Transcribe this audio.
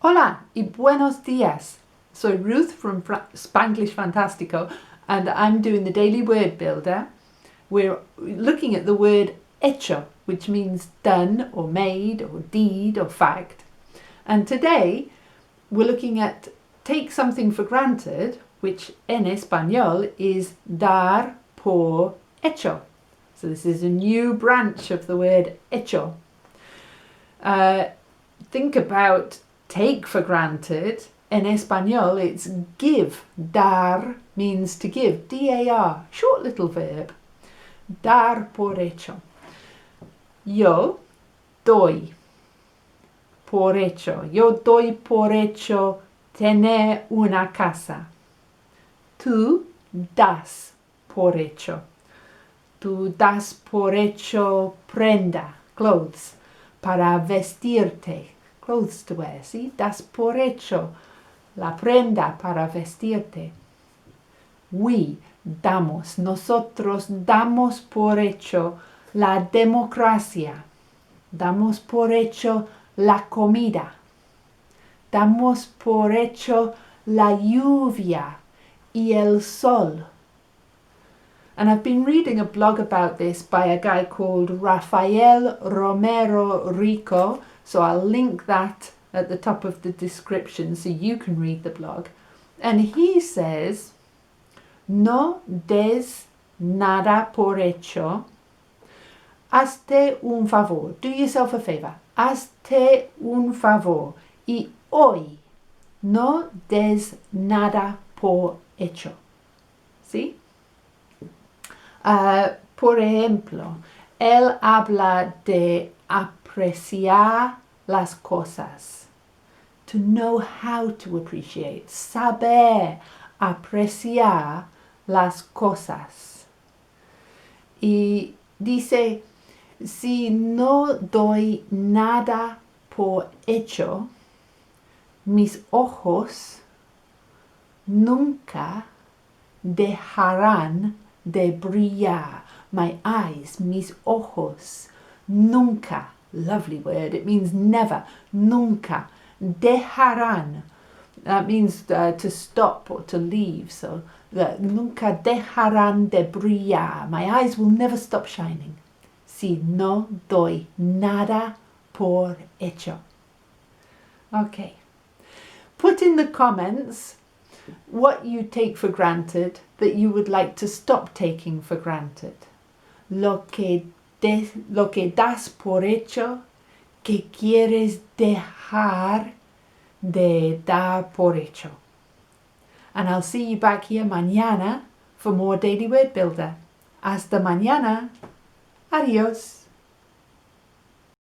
Hola y buenos días. Soy Ruth from Spanglish Fantastico and I'm doing the daily word builder. We're looking at the word hecho, which means done or made or deed or fact. And today we're looking at take something for granted, which en español is dar por hecho. So this is a new branch of the word hecho. Think about take for granted. En español it's give. Dar means to give. D-A-R, short little verb. Dar por hecho. Yo doy por hecho. Yo doy por hecho tener una casa. Tú das por hecho. Tú das por hecho prenda, clothes, para vestirte. Clothes to wear, see? Das por hecho la prenda para vestirte. We damos, nosotros damos por hecho la democracia. Damos por hecho la comida. Damos por hecho la lluvia y el sol. And I've been reading a blog about this by a guy called Rafael Romero Rico, so I'll link that at the top of the description so you can read the blog. And he says, no des nada por hecho, hazte un favor, do yourself a favor, hazte un favor, y hoy no des nada por hecho. ¿Sí? Por ejemplo, él habla de apreciar las cosas. To know how to appreciate. Saber apreciar las cosas. Y dice, si no doy nada por hecho, mis ojos nunca dejarán de brillar. My eyes, mis ojos, nunca, lovely word, it means never, nunca, dejarán, that means to stop or to leave, so nunca dejarán de brillar, my eyes will never stop shining, si no doy nada por hecho. Okay, put in the comments what you take for granted that you would like to stop taking for granted. Lo que das por hecho que quieres dejar de dar por hecho. And I'll see you back here mañana for more Daily Word Builder. Hasta mañana. Adios.